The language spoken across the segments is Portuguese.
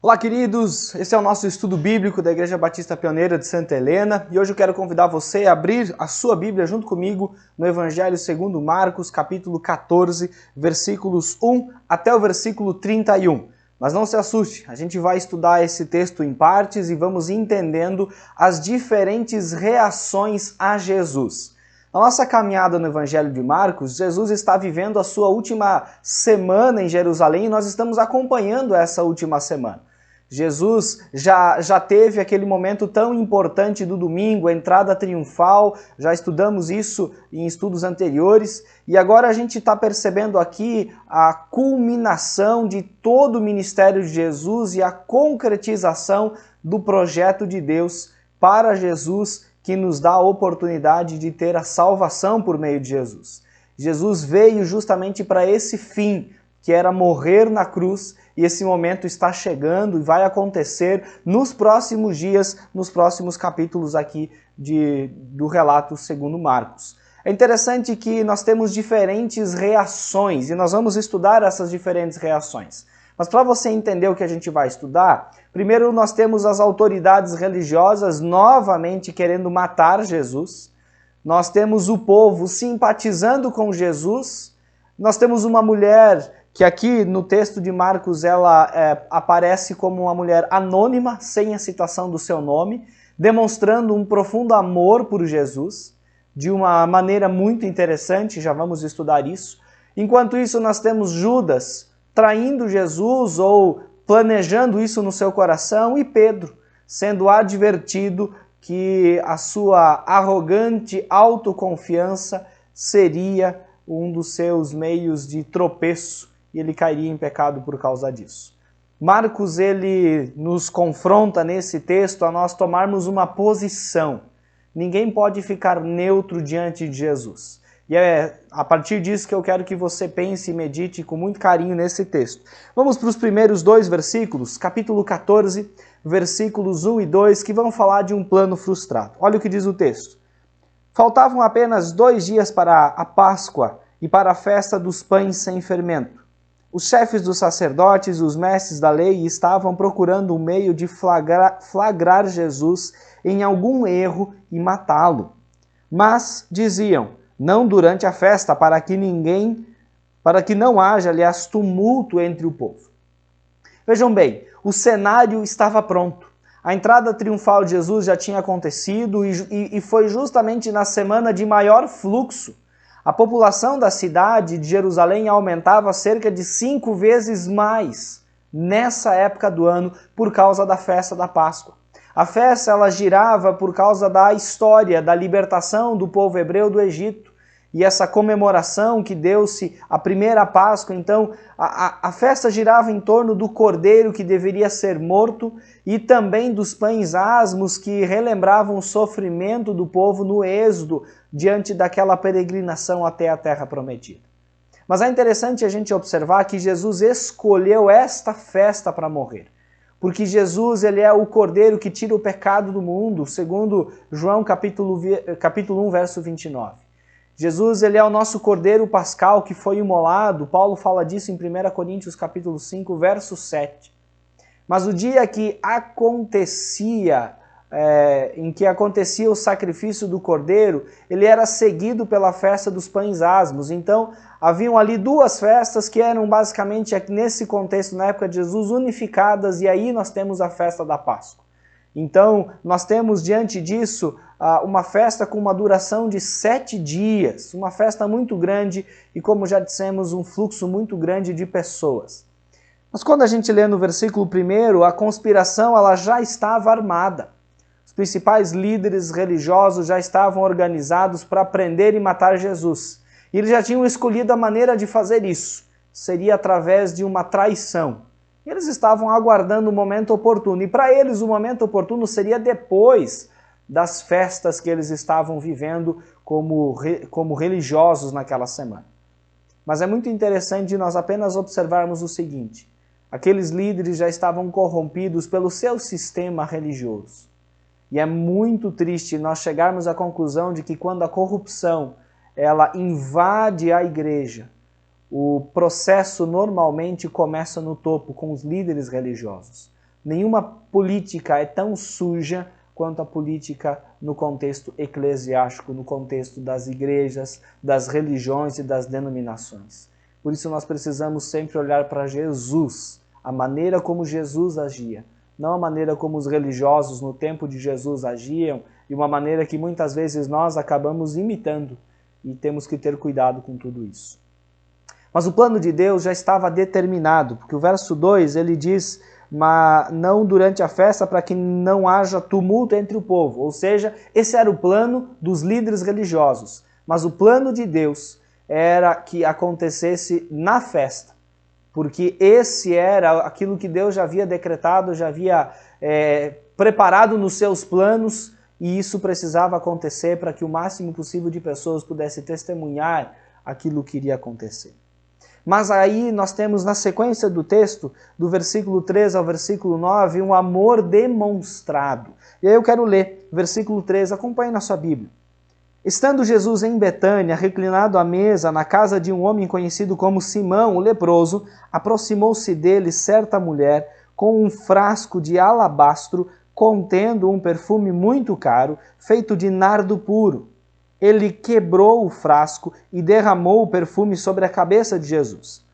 Olá, queridos! Esse é o nosso estudo bíblico da Igreja Batista Pioneira de Santa Helena e hoje eu quero convidar você a abrir a sua Bíblia junto comigo no Evangelho segundo Marcos, capítulo 14, versículos 1 até o versículo 31. Mas não se assuste, a gente vai estudar esse texto em partes e vamos entendendo as diferentes reações a Jesus. Na nossa caminhada no Evangelho de Marcos, Jesus está vivendo a sua última semana em Jerusalém e nós estamos acompanhando essa última semana. Jesus já teve aquele momento tão importante do domingo, a entrada triunfal, já estudamos isso em estudos anteriores, e agora a gente está percebendo aqui a culminação de todo o ministério de Jesus e a concretização do projeto de Deus para Jesus, que nos dá a oportunidade de ter a salvação por meio de Jesus. Jesus veio justamente para esse fim, que era morrer na cruz, e esse momento está chegando e vai acontecer nos próximos dias, nos próximos capítulos aqui do relato segundo Marcos. É interessante que nós temos diferentes reações e nós vamos estudar essas diferentes reações. Mas para você entender o que a gente vai estudar, primeiro nós temos as autoridades religiosas novamente querendo matar Jesus, nós temos o povo simpatizando com Jesus, nós temos uma mulher que aqui no texto de Marcos ela aparece como uma mulher anônima, sem a citação do seu nome, demonstrando um profundo amor por Jesus, de uma maneira muito interessante, já vamos estudar isso. Enquanto isso, nós temos Judas traindo Jesus ou planejando isso no seu coração, e Pedro sendo advertido que a sua arrogante autoconfiança seria um dos seus meios de tropeço, e ele cairia em pecado por causa disso. Marcos, ele nos confronta nesse texto a nós tomarmos uma posição. Ninguém pode ficar neutro diante de Jesus. E é a partir disso que eu quero que você pense e medite com muito carinho nesse texto. Vamos para os primeiros dois versículos, capítulo 14, versículos 1 e 2, que vão falar de um plano frustrado. Olha o que diz o texto. Faltavam apenas 2 dias para a Páscoa e para a festa dos pães sem fermento. Os chefes dos sacerdotes e os mestres da lei estavam procurando um meio de flagrar Jesus em algum erro e matá-lo. Mas diziam, não durante a festa, para que não haja, aliás, tumulto entre o povo. Vejam bem, o cenário estava pronto. A entrada triunfal de Jesus já tinha acontecido e foi justamente na semana de maior fluxo. A população da cidade de Jerusalém aumentava cerca de 5 vezes mais nessa época do ano por causa da festa da Páscoa. A festa ela girava por causa da história da libertação do povo hebreu do Egito. E essa comemoração que deu-se a primeira Páscoa, então a festa girava em torno do cordeiro que deveria ser morto e também dos pães asmos que relembravam o sofrimento do povo no êxodo diante daquela peregrinação até a terra prometida. Mas é interessante a gente observar que Jesus escolheu esta festa para morrer. Porque Jesus ele é o cordeiro que tira o pecado do mundo, segundo João capítulo 1, verso 29. Jesus ele é o nosso cordeiro pascal que foi imolado. Paulo fala disso em 1 Coríntios capítulo 5, verso 7. Mas o dia que acontecia o sacrifício do cordeiro, ele era seguido pela festa dos pães asmos. Então, haviam ali 2 festas que eram basicamente, nesse contexto, na época de Jesus, unificadas, e aí nós temos a festa da Páscoa. Então, nós temos diante disso uma festa com uma duração de 7 dias, uma festa muito grande e, como já dissemos, um fluxo muito grande de pessoas. Mas quando a gente lê no versículo 1, a conspiração ela já estava armada. Os principais líderes religiosos já estavam organizados para prender e matar Jesus. E eles já tinham escolhido a maneira de fazer isso. Seria através de uma traição. Eles estavam aguardando o momento oportuno. E para eles o momento oportuno seria depois das festas que eles estavam vivendo como religiosos naquela semana. Mas é muito interessante nós apenas observarmos o seguinte. Aqueles líderes já estavam corrompidos pelo seu sistema religioso. E é muito triste nós chegarmos à conclusão de que quando a corrupção ela invade a igreja, o processo normalmente começa no topo, com os líderes religiosos. Nenhuma política é tão suja quanto a política no contexto eclesiástico, no contexto das igrejas, das religiões e das denominações. Por isso nós precisamos sempre olhar para Jesus, a maneira como Jesus agia, não a maneira como os religiosos no tempo de Jesus agiam, e uma maneira que muitas vezes nós acabamos imitando, e temos que ter cuidado com tudo isso. Mas o plano de Deus já estava determinado, porque o verso 2 ele diz: mas não durante a festa, para que não haja tumulto entre o povo. Ou seja, esse era o plano dos líderes religiosos. Mas o plano de Deus era que acontecesse na festa, porque esse era aquilo que Deus já havia decretado, já havia preparado nos seus planos, e isso precisava acontecer para que o máximo possível de pessoas pudesse testemunhar aquilo que iria acontecer. Mas aí nós temos na sequência do texto, do versículo 3 ao versículo 9, um amor demonstrado. E aí eu quero ler, versículo 3, acompanhe na sua Bíblia. Estando Jesus em Betânia, reclinado à mesa, na casa de um homem conhecido como Simão, o leproso, aproximou-se dele certa mulher com um frasco de alabastro contendo um perfume muito caro, feito de nardo puro. Ele quebrou o frasco e derramou o perfume sobre a cabeça de Jesus.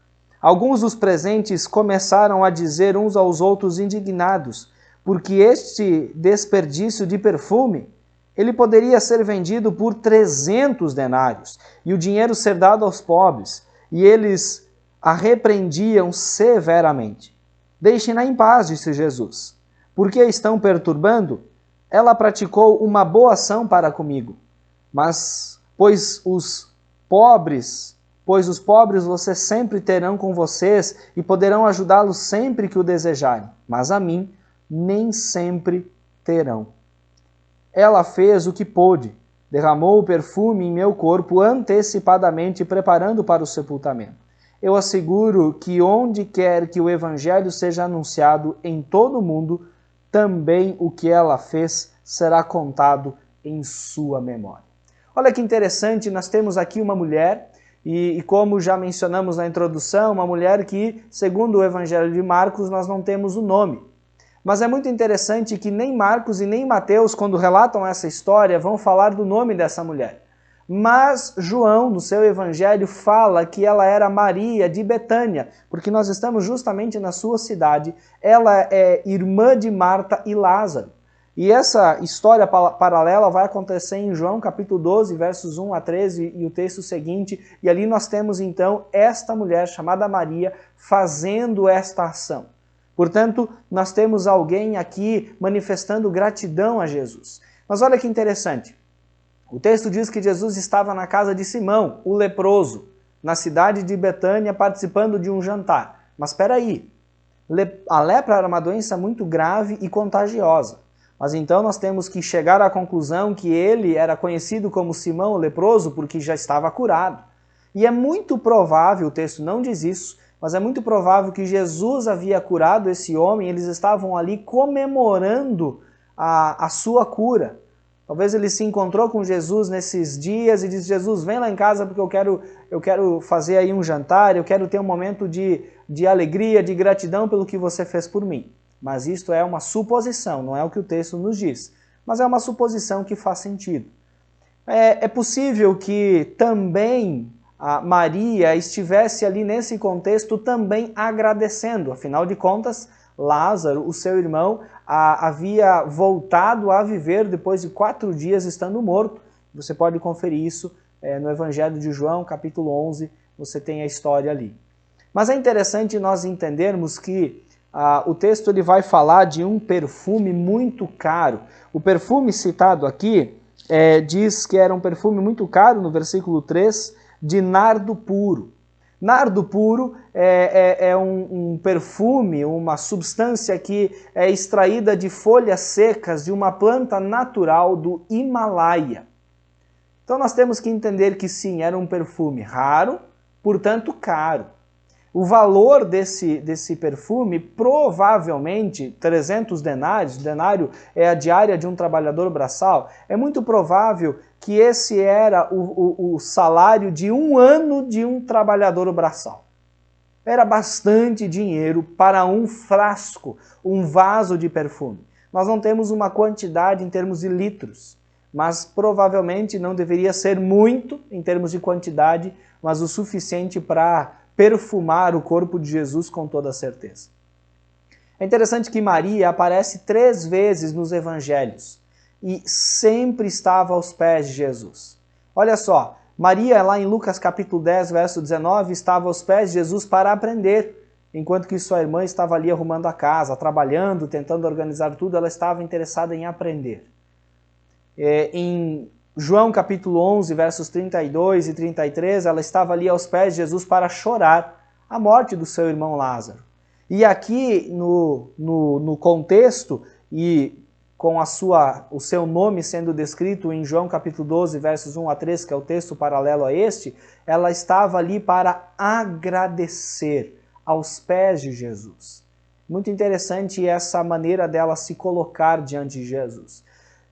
Alguns dos presentes começaram a dizer uns aos outros indignados, porque este desperdício de perfume, ele poderia ser vendido por 300 denários e o dinheiro ser dado aos pobres, e eles a repreendiam severamente. Deixem-na em paz, disse Jesus. Por que estão perturbando? Ela praticou uma boa ação para comigo. Mas, pois os pobres vocês sempre terão com vocês e poderão ajudá-los sempre que o desejarem, mas a mim nem sempre terão. Ela fez o que pôde, derramou o perfume em meu corpo antecipadamente, preparando para o sepultamento. Eu asseguro que onde quer que o evangelho seja anunciado em todo o mundo, também o que ela fez será contado em sua memória. Olha que interessante, nós temos aqui uma mulher, e como já mencionamos na introdução, uma mulher que, segundo o Evangelho de Marcos, nós não temos o nome. Mas é muito interessante que nem Marcos e nem Mateus, quando relatam essa história, vão falar do nome dessa mulher. Mas João, no seu Evangelho, fala que ela era Maria de Betânia, porque nós estamos justamente na sua cidade. Ela é irmã de Marta e Lázaro. E essa história paralela vai acontecer em João capítulo 12, versos 1 a 13 e o texto seguinte. E ali nós temos então esta mulher chamada Maria fazendo esta ação. Portanto, nós temos alguém aqui manifestando gratidão a Jesus. Mas olha que interessante. O texto diz que Jesus estava na casa de Simão, o leproso, na cidade de Betânia, participando de um jantar. Mas espera aí, a lepra era uma doença muito grave e contagiosa. Mas então nós temos que chegar à conclusão que ele era conhecido como Simão o leproso porque já estava curado. E é muito provável, o texto não diz isso, mas é muito provável que Jesus havia curado esse homem, eles estavam ali comemorando a sua cura. Talvez ele se encontrou com Jesus nesses dias e disse: Jesus, vem lá em casa porque eu quero fazer aí um jantar, eu quero ter um momento de alegria, de gratidão pelo que você fez por mim. Mas isto é uma suposição, não é o que o texto nos diz. Mas é uma suposição que faz sentido. É possível que também a Maria estivesse ali nesse contexto também agradecendo. Afinal de contas, Lázaro, o seu irmão, havia voltado a viver depois de 4 dias estando morto. Você pode conferir isso no Evangelho de João, capítulo 11, você tem a história ali. Mas é interessante nós entendermos que o texto ele vai falar de um perfume muito caro. O perfume citado aqui diz que era um perfume muito caro, no versículo 3, de nardo puro. Nardo puro é um perfume, uma substância que é extraída de folhas secas de uma planta natural do Himalaia. Então nós temos que entender que sim, era um perfume raro, portanto caro. O valor desse perfume, provavelmente, 300 denários, denário é a diária de um trabalhador braçal, é muito provável que esse era o salário de 1 ano de um trabalhador braçal. Era bastante dinheiro para um frasco, um vaso de perfume. Nós não temos uma quantidade em termos de litros, mas provavelmente não deveria ser muito em termos de quantidade, mas o suficiente para perfumar o corpo de Jesus com toda certeza. É interessante que Maria aparece 3 vezes nos evangelhos e sempre estava aos pés de Jesus. Olha só, Maria, lá em Lucas capítulo 10, verso 19, estava aos pés de Jesus para aprender, enquanto que sua irmã estava ali arrumando a casa, trabalhando, tentando organizar tudo, ela estava interessada em aprender. Em João capítulo 11, versos 32 e 33, ela estava ali aos pés de Jesus para chorar a morte do seu irmão Lázaro. E aqui no contexto, e com o seu nome sendo descrito em João capítulo 12, versos 1 a 3, que é o texto paralelo a este, ela estava ali para agradecer aos pés de Jesus. Muito interessante essa maneira dela se colocar diante de Jesus.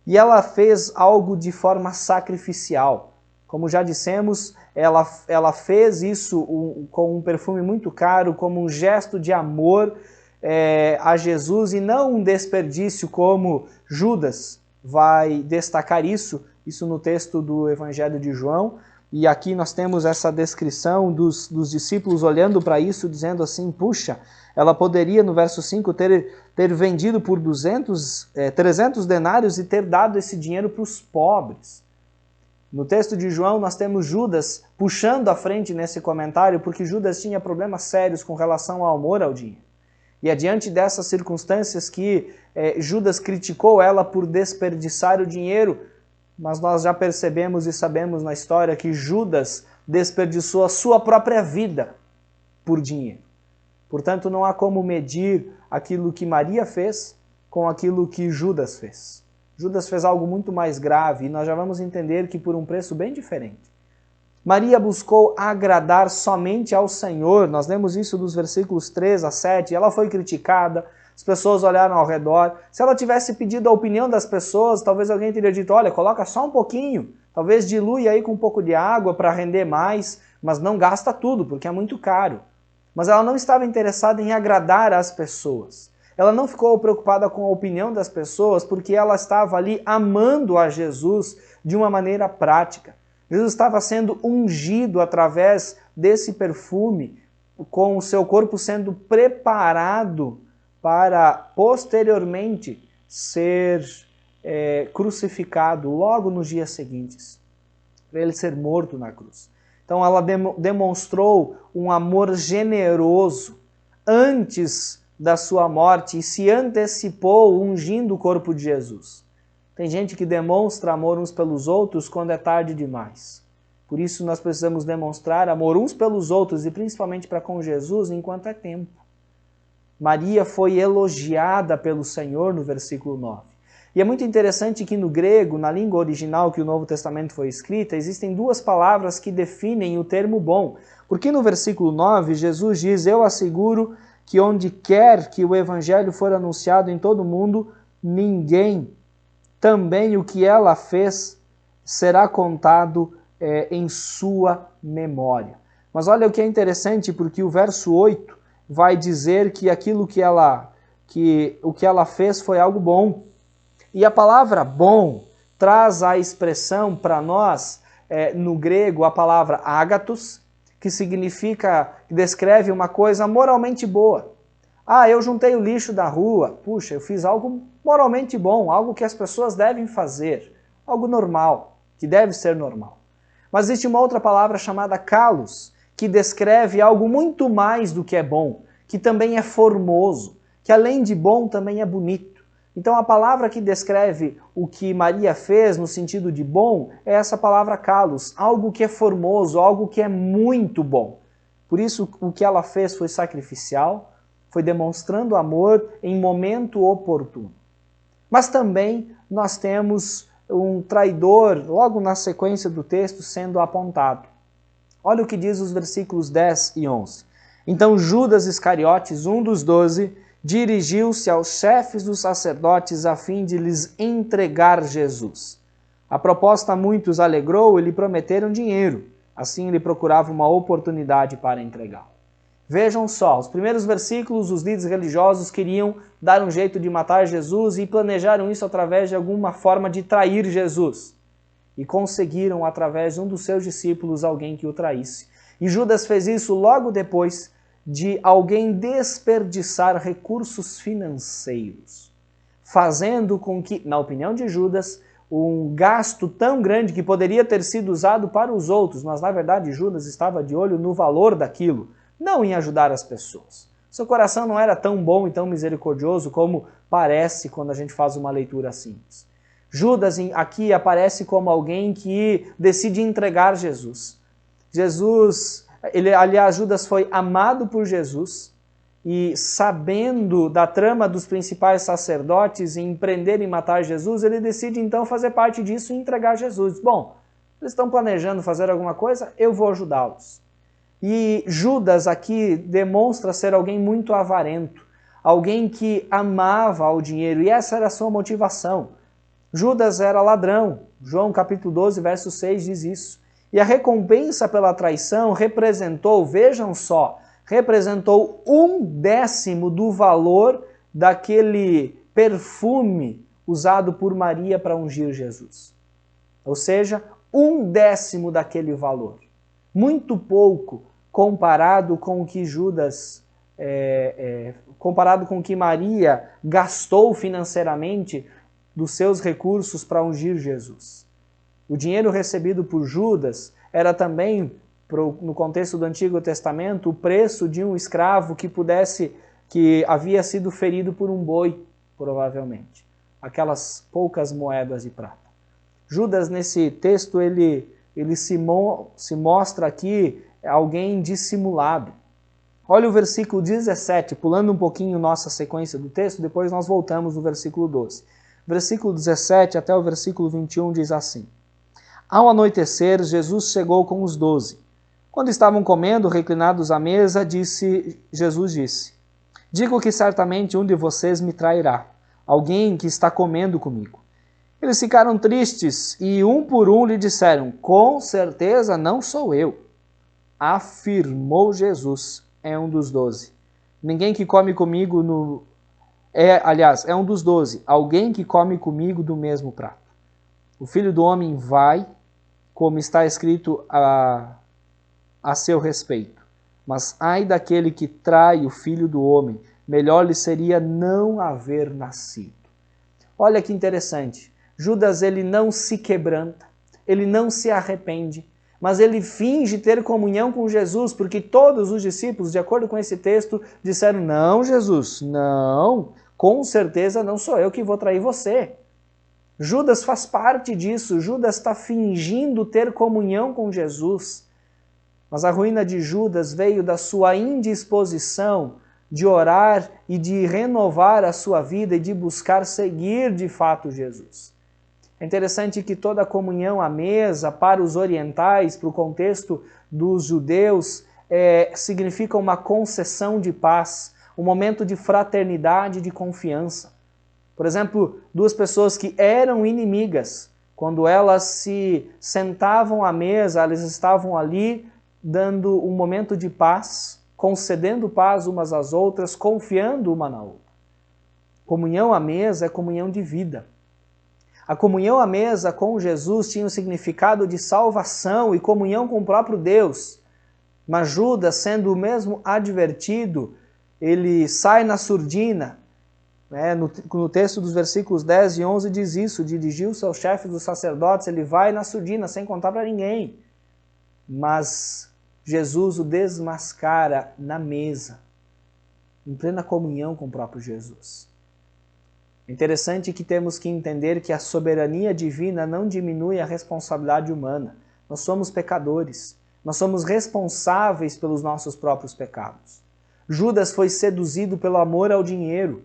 E ela fez algo de forma sacrificial. Como já dissemos, ela fez isso com um perfume muito caro, como um gesto de amor a Jesus e não um desperdício como Judas vai destacar isso no texto do Evangelho de João. E aqui nós temos essa descrição dos discípulos olhando para isso, dizendo assim, puxa, ela poderia, no verso 5, ter vendido por 300 denários e ter dado esse dinheiro para os pobres. No texto de João, nós temos Judas puxando à frente nesse comentário, porque Judas tinha problemas sérios com relação ao amor ao dinheiro. E é diante dessas circunstâncias que Judas criticou ela por desperdiçar o dinheiro, mas nós já percebemos e sabemos na história que Judas desperdiçou a sua própria vida por dinheiro. Portanto, não há como medir aquilo que Maria fez com aquilo que Judas fez. Judas fez algo muito mais grave e nós já vamos entender que por um preço bem diferente. Maria buscou agradar somente ao Senhor, nós lemos isso dos versículos 3 a 7, ela foi criticada, as pessoas olharam ao redor. Se ela tivesse pedido a opinião das pessoas, talvez alguém teria dito, olha, coloca só um pouquinho, talvez dilui aí com um pouco de água para render mais, mas não gasta tudo, porque é muito caro. Mas ela não estava interessada em agradar as pessoas. Ela não ficou preocupada com a opinião das pessoas, porque ela estava ali amando a Jesus de uma maneira prática. Jesus estava sendo ungido através desse perfume, com o seu corpo sendo preparado para posteriormente ser crucificado logo nos dias seguintes, para ele ser morto na cruz. Então ela demonstrou um amor generoso antes da sua morte e se antecipou ungindo o corpo de Jesus. Tem gente que demonstra amor uns pelos outros quando é tarde demais. Por isso nós precisamos demonstrar amor uns pelos outros e principalmente para com Jesus enquanto é tempo. Maria foi elogiada pelo Senhor no versículo 9. E é muito interessante que no grego, na língua original que o Novo Testamento foi escrita, existem 2 palavras que definem o termo bom. Porque no versículo 9, Jesus diz, eu asseguro que onde quer que o evangelho for anunciado em todo o mundo, ninguém, também o que ela fez, será contado em sua memória. Mas olha o que é interessante, porque o verso 8 vai dizer que o que ela fez foi algo bom. E a palavra bom traz a expressão para nós, no grego, a palavra ágatos, que significa, que descreve uma coisa moralmente boa. Ah, eu juntei o lixo da rua, puxa, eu fiz algo moralmente bom, algo que as pessoas devem fazer, algo normal, que deve ser normal. Mas existe uma outra palavra chamada kalos, que descreve algo muito mais do que é bom, que também é formoso, que além de bom também é bonito. Então a palavra que descreve o que Maria fez no sentido de bom é essa palavra kalos, algo que é formoso, algo que é muito bom. Por isso o que ela fez foi sacrificial, foi demonstrando amor em momento oportuno. Mas também nós temos um traidor logo na sequência do texto sendo apontado. Olha o que diz os versículos 10 e 11. Então Judas Iscariotes, um dos 12, dirigiu-se aos chefes dos sacerdotes a fim de lhes entregar Jesus. A proposta muitos alegrou e lhe prometeram dinheiro. Assim ele procurava uma oportunidade para entregá-lo. Vejam só, os primeiros versículos, os líderes religiosos queriam dar um jeito de matar Jesus e planejaram isso através de alguma forma de trair Jesus. E conseguiram, através de um dos seus discípulos, alguém que o traísse. E Judas fez isso logo depois de alguém desperdiçar recursos financeiros, fazendo com que, na opinião de Judas, um gasto tão grande que poderia ter sido usado para os outros, mas na verdade Judas estava de olho no valor daquilo, não em ajudar as pessoas. Seu coração não era tão bom e tão misericordioso como parece quando a gente faz uma leitura simples. Judas aqui aparece como alguém que decide entregar Jesus. Aliás, Judas foi amado por Jesus e, sabendo da trama dos principais sacerdotes em prender e matar Jesus, ele decide então fazer parte disso e entregar Jesus. Bom, eles estão planejando fazer alguma coisa, eu vou ajudá-los. E Judas aqui demonstra ser alguém muito avarento, alguém que amava o dinheiro, e essa era a sua motivação. Judas era ladrão, João capítulo 12, verso 6 diz isso. E a recompensa pela traição representou, vejam só, representou 1/10 do valor daquele perfume usado por Maria para ungir Jesus. Ou seja, 1/10 daquele valor. Muito pouco comparado com o que comparado com o que Maria gastou financeiramente dos seus recursos para ungir Jesus. O dinheiro recebido por Judas era também, no contexto do Antigo Testamento, o preço de um escravo que havia sido ferido por um boi, provavelmente. Aquelas poucas moedas de prata. Judas, nesse texto, ele se mostra aqui alguém dissimulado. Olha o versículo 17, pulando um pouquinho nossa sequência do texto, depois nós voltamos no versículo 12. Versículo 17 até o versículo 21 diz assim: Ao anoitecer, Jesus chegou com os 12. Quando estavam comendo, reclinados à mesa, Jesus disse: Digo que certamente um de vocês me trairá, alguém que está comendo comigo. Eles ficaram tristes e um por um lhe disseram: Com certeza não sou eu. Afirmou Jesus, é um dos 12. Ninguém que come comigo é um dos 12, alguém que come comigo do mesmo prato. O Filho do Homem vai, como está escrito a seu respeito. Mas ai daquele que trai o Filho do Homem, melhor lhe seria não haver nascido. Olha que interessante. Judas, ele não se quebranta, ele não se arrepende, mas ele finge ter comunhão com Jesus, porque todos os discípulos, de acordo com esse texto, disseram: Não, Jesus, não, com certeza não sou eu que vou trair você. Judas faz parte disso, Judas está fingindo ter comunhão com Jesus. Mas a ruína de Judas veio da sua indisposição de orar e de renovar a sua vida e de buscar seguir de fato Jesus. É interessante que toda a comunhão à mesa para os orientais, para o contexto dos judeus, significa uma concessão de paz, um momento de fraternidade e de confiança. Por exemplo, duas pessoas que eram inimigas, quando elas se sentavam à mesa, elas estavam ali dando um momento de paz, concedendo paz umas às outras, confiando uma na outra. Comunhão à mesa é comunhão de vida. A comunhão à mesa com Jesus tinha o significado de salvação e comunhão com o próprio Deus. Mas Judas, sendo o mesmo advertido, ele sai na surdina. No texto dos versículos 10 e 11 diz isso: dirigiu-se ao chefe dos sacerdotes, ele vai na surdina sem contar para ninguém. Mas Jesus o desmascara na mesa, em plena comunhão com o próprio Jesus. É interessante que temos que entender que a soberania divina não diminui a responsabilidade humana. Nós somos pecadores, nós somos responsáveis pelos nossos próprios pecados. Judas foi seduzido pelo amor ao dinheiro.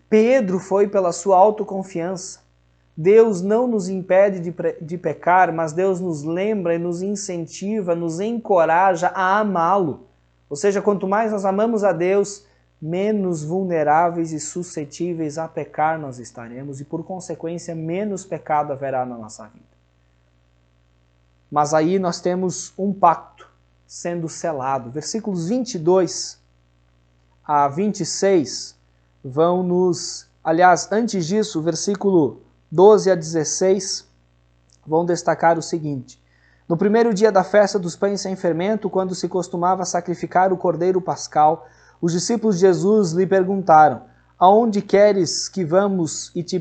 Pedro foi pela sua autoconfiança. Deus não nos impede de pecar, mas Deus nos lembra e nos incentiva, nos encoraja a amá-lo. Ou seja, quanto mais nós amamos a Deus, menos vulneráveis e suscetíveis a pecar nós estaremos e, por consequência, menos pecado haverá na nossa vida. Mas aí nós temos um pacto sendo selado. Versículos 22 a 26 vão nos... Aliás, antes disso, versículo 12 a 16 vão destacar o seguinte: no primeiro dia da festa dos pães sem fermento, quando se costumava sacrificar o cordeiro pascal, os discípulos de Jesus lhe perguntaram: aonde queres que vamos e te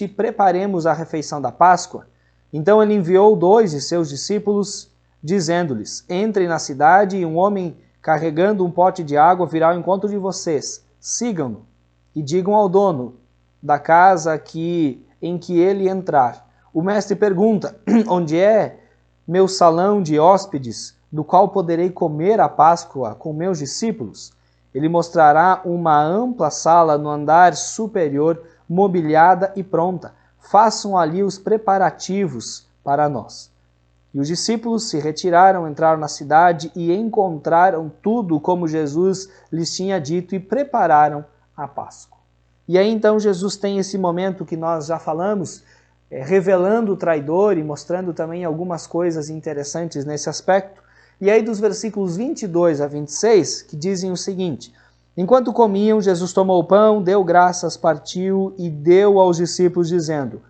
preparemos a refeição da Páscoa? Então ele enviou 2 de seus discípulos, dizendo-lhes: entrem na cidade e um homem carregando um pote de água virá ao encontro de vocês. Sigam-no e digam ao dono da casa em que ele entrar: o mestre pergunta: onde é meu salão de hóspedes, do qual poderei comer a Páscoa com meus discípulos? Ele mostrará uma ampla sala no andar superior, mobiliada e pronta. Façam ali os preparativos para nós. E os discípulos se retiraram, entraram na cidade e encontraram tudo como Jesus lhes tinha dito e prepararam a Páscoa. E aí então Jesus tem esse momento que nós já falamos, revelando o traidor e mostrando também algumas coisas interessantes nesse aspecto. E aí dos versículos 22 a 26, que dizem o seguinte: enquanto comiam, Jesus tomou o pão, deu graças, partiu e deu aos discípulos, dizendo: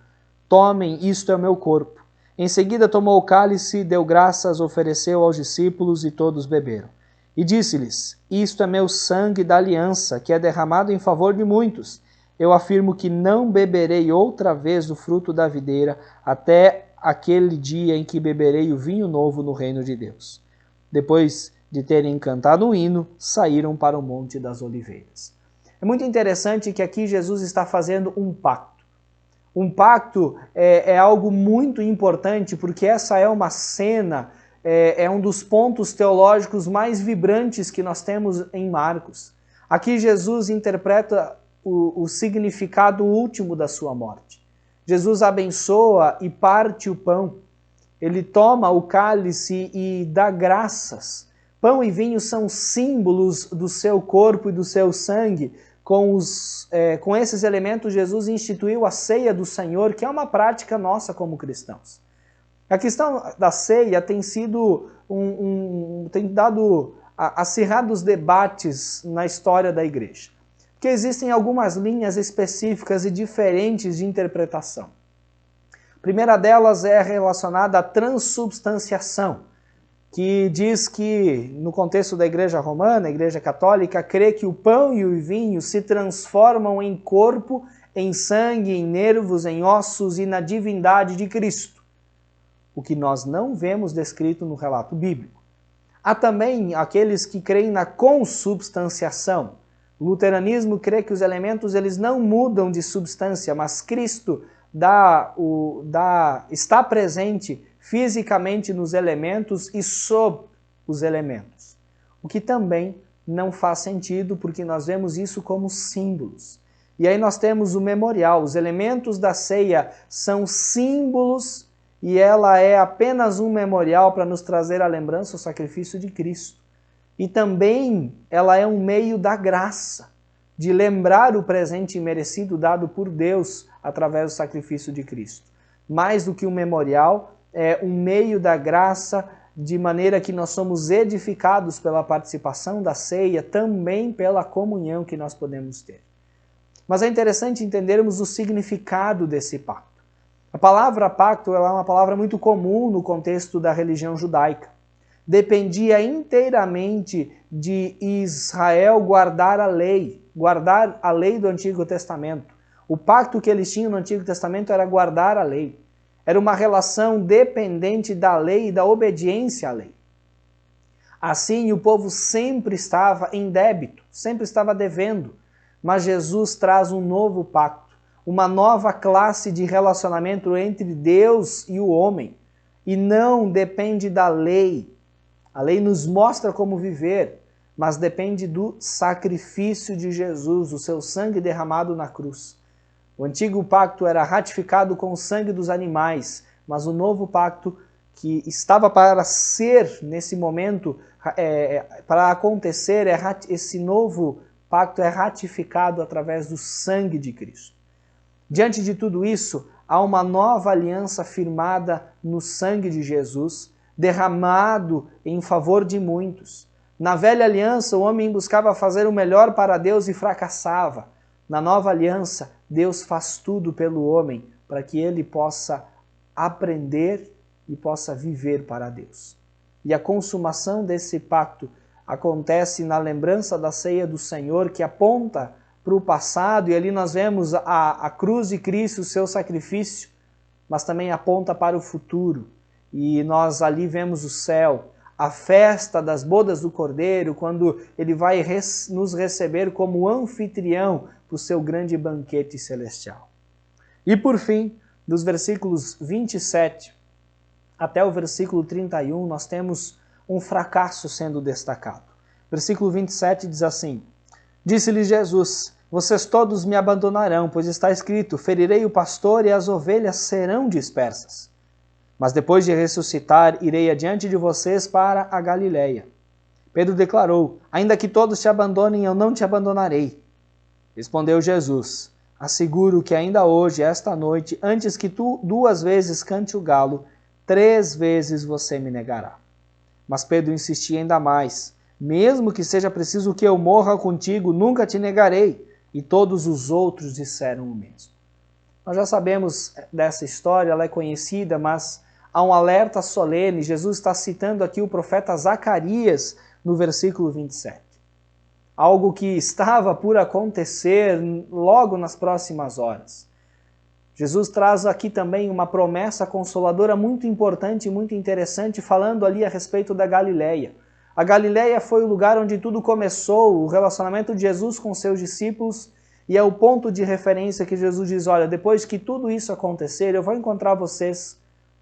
tomem, isto é o meu corpo. Em seguida tomou o cálice, deu graças, ofereceu aos discípulos e todos beberam. E disse-lhes: isto é meu sangue da aliança, que é derramado em favor de muitos. Eu afirmo que não beberei outra vez do fruto da videira, até aquele dia em que beberei o vinho novo no reino de Deus. Depois de terem cantado um hino, saíram para o Monte das Oliveiras. É muito interessante que aqui Jesus está fazendo um pacto. Um pacto é algo muito importante, porque essa é uma cena, é um dos pontos teológicos mais vibrantes que nós temos em Marcos. Aqui Jesus interpreta o significado último da sua morte. Jesus abençoa e parte o pão. Ele toma o cálice e dá graças. Pão e vinho são símbolos do seu corpo e do seu sangue. Com esses elementos, Jesus instituiu a ceia do Senhor, que é uma prática nossa como cristãos. A questão da ceia tem sido tem dado acirrados debates na história da igreja, porque existem algumas linhas específicas e diferentes de interpretação. A primeira delas é relacionada à transubstanciação, que diz que, no contexto da Igreja Romana, a Igreja Católica, crê que o pão e o vinho se transformam em corpo, em sangue, em nervos, em ossos e na divindade de Cristo, o que nós não vemos descrito no relato bíblico. Há também aqueles que creem na consubstanciação. O luteranismo crê que os elementos eles não mudam de substância, mas Cristo está presente fisicamente nos elementos e sob os elementos. O que também não faz sentido, porque nós vemos isso como símbolos. E aí nós temos o memorial. Os elementos da ceia são símbolos e ela é apenas um memorial para nos trazer a lembrança, o sacrifício de Cristo. E também ela é um meio da graça, de lembrar o presente imerecido dado por Deus através do sacrifício de Cristo. Mais do que um memorial, é um meio da graça, de maneira que nós somos edificados pela participação da ceia, também pela comunhão que nós podemos ter. Mas é interessante entendermos o significado desse pacto. A palavra pacto ela é uma palavra muito comum no contexto da religião judaica. Dependia inteiramente de Israel guardar a lei do Antigo Testamento. O pacto que eles tinham no Antigo Testamento era guardar a lei. Era uma relação dependente da lei e da obediência à lei. Assim, o povo sempre estava em débito, sempre estava devendo. Mas Jesus traz um novo pacto, uma nova classe de relacionamento entre Deus e o homem. E não depende da lei. A lei nos mostra como viver, mas depende do sacrifício de Jesus, o seu sangue derramado na cruz. O antigo pacto era ratificado com o sangue dos animais, mas o novo pacto que estava para ser, nesse momento, para acontecer, esse novo pacto é ratificado através do sangue de Cristo. Diante de tudo isso, há uma nova aliança firmada no sangue de Jesus, derramado em favor de muitos. Na velha aliança, o homem buscava fazer o melhor para Deus e fracassava. Na nova aliança, Deus faz tudo pelo homem para que ele possa aprender e possa viver para Deus. E a consumação desse pacto acontece na lembrança da ceia do Senhor, que aponta para o passado, e ali nós vemos a cruz de Cristo, o seu sacrifício, mas também aponta para o futuro. E nós ali vemos o céu, a festa das bodas do Cordeiro, quando ele vai nos receber como anfitrião para o seu grande banquete celestial. E por fim, dos versículos 27 até o versículo 31, nós temos um fracasso sendo destacado. Versículo 27 diz assim: Disse-lhe Jesus: Vocês todos me abandonarão, pois está escrito: Ferirei o pastor e as ovelhas serão dispersas. Mas depois de ressuscitar, irei adiante de vocês para a Galileia. Pedro declarou: Ainda que todos te abandonem, eu não te abandonarei. Respondeu Jesus: Asseguro que ainda hoje, esta noite, antes que tu 2 vezes cante o galo, 3 vezes você me negará. Mas Pedro insistia ainda mais: Mesmo que seja preciso que eu morra contigo, nunca te negarei. E todos os outros disseram o mesmo. Nós já sabemos dessa história, ela é conhecida, mas há um alerta solene. Jesus está citando aqui o profeta Zacarias no versículo 27. Algo que estava por acontecer logo nas próximas horas. Jesus traz aqui também uma promessa consoladora muito importante e muito interessante, falando ali a respeito da Galileia. A Galileia foi o lugar onde tudo começou, o relacionamento de Jesus com seus discípulos, e é o ponto de referência que Jesus diz: olha, depois que tudo isso acontecer, eu vou encontrar vocês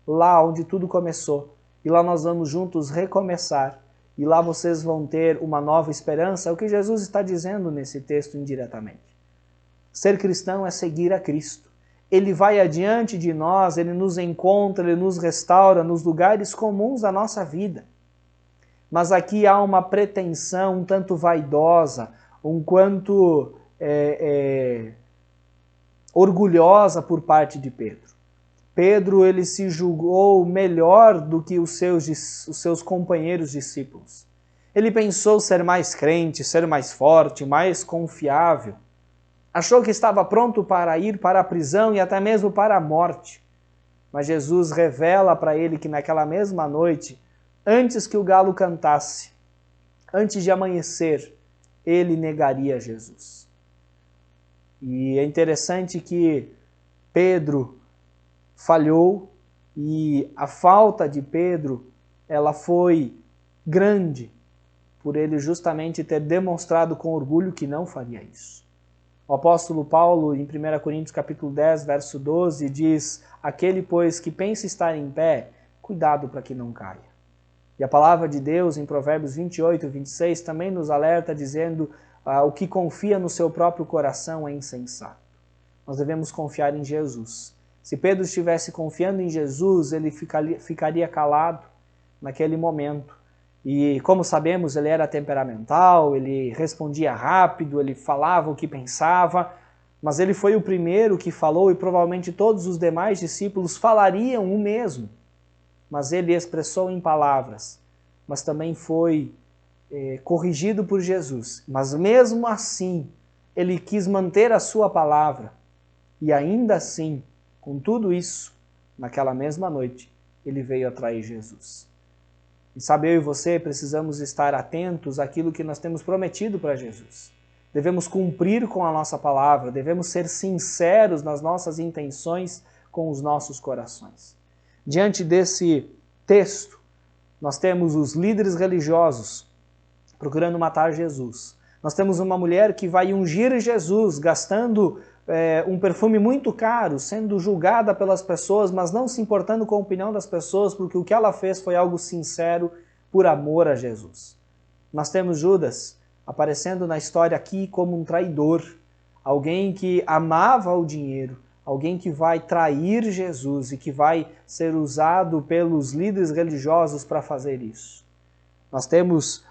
lá onde tudo começou, e lá nós vamos juntos recomeçar, e lá vocês vão ter uma nova esperança. É o que Jesus está dizendo nesse texto indiretamente. Ser cristão é seguir a Cristo. Ele vai adiante de nós, ele nos encontra, ele nos restaura nos lugares comuns da nossa vida. Mas aqui há uma pretensão um tanto vaidosa, um quanto orgulhosa por parte de Pedro. Pedro, ele se julgou melhor do que os seus companheiros discípulos. Ele pensou ser mais crente, ser mais forte, mais confiável. Achou que estava pronto para ir para a prisão e até mesmo para a morte. Mas Jesus revela para ele que naquela mesma noite, antes que o galo cantasse, antes de amanhecer, ele negaria Jesus. E é interessante que Pedro falhou, e a falta de Pedro, ela foi grande, por ele justamente ter demonstrado com orgulho que não faria isso. O apóstolo Paulo, em 1 Coríntios capítulo 10, verso 12, diz: Aquele, pois, que pensa estar em pé, cuidado para que não caia. E a palavra de Deus, em Provérbios 28, 26, também nos alerta dizendo: o que confia no seu próprio coração é insensato. Nós devemos confiar em Jesus. Se Pedro estivesse confiando em Jesus, ele ficaria calado naquele momento. E como sabemos, ele era temperamental, ele respondia rápido, ele falava o que pensava, mas ele foi o primeiro que falou, e provavelmente todos os demais discípulos falariam o mesmo. Mas ele expressou em palavras, mas também foi corrigido por Jesus. Mas mesmo assim, ele quis manter a sua palavra, e ainda assim, com tudo isso, naquela mesma noite, ele veio atrair Jesus. E sabe, eu e você precisamos estar atentos àquilo que nós temos prometido para Jesus. Devemos cumprir com a nossa palavra, devemos ser sinceros nas nossas intenções com os nossos corações. Diante desse texto, nós temos os líderes religiosos procurando matar Jesus. Nós temos uma mulher que vai ungir Jesus, gastando um perfume muito caro, sendo julgada pelas pessoas, mas não se importando com a opinião das pessoas, porque o que ela fez foi algo sincero por amor a Jesus. Nós temos Judas aparecendo na história aqui como um traidor, alguém que amava o dinheiro, alguém que vai trair Jesus e que vai ser usado pelos líderes religiosos para fazer isso. Nós temos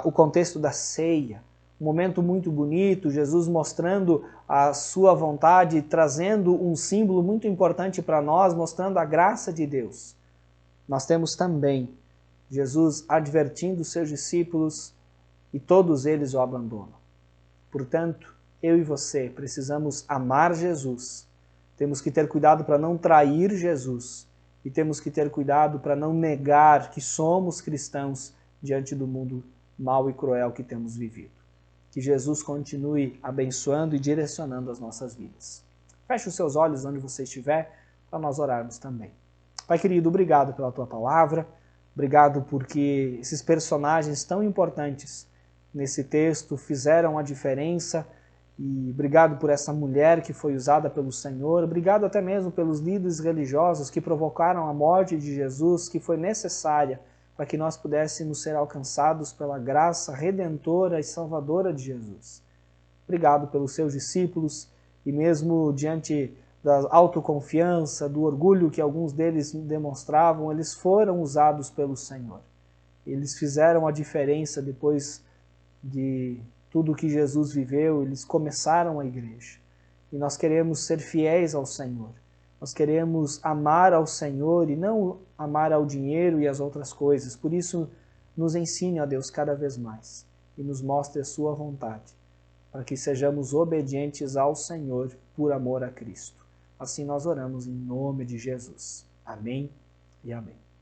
o contexto da ceia, um momento muito bonito, Jesus mostrando a sua vontade, trazendo um símbolo muito importante para nós, mostrando a graça de Deus. Nós temos também Jesus advertindo seus discípulos e todos eles o abandonam. Portanto, eu e você precisamos amar Jesus, temos que ter cuidado para não trair Jesus e temos que ter cuidado para não negar que somos cristãos diante do mundo mau e cruel que temos vivido. Que Jesus continue abençoando e direcionando as nossas vidas. Feche os seus olhos onde você estiver, para nós orarmos também. Pai querido, obrigado pela tua palavra, obrigado porque esses personagens tão importantes nesse texto fizeram a diferença, e obrigado por essa mulher que foi usada pelo Senhor, obrigado até mesmo pelos líderes religiosos que provocaram a morte de Jesus, que foi necessária para que nós pudéssemos ser alcançados pela graça redentora e salvadora de Jesus. Obrigado pelos seus discípulos, e mesmo diante da autoconfiança, do orgulho que alguns deles demonstravam, eles foram usados pelo Senhor. Eles fizeram a diferença depois de tudo que Jesus viveu, eles começaram a igreja. E nós queremos ser fiéis ao Senhor. Nós queremos amar ao Senhor e não amar ao dinheiro e às outras coisas. Por isso, nos ensine, ó Deus, cada vez mais e nos mostre a sua vontade, para que sejamos obedientes ao Senhor por amor a Cristo. Assim nós oramos em nome de Jesus. Amém e amém.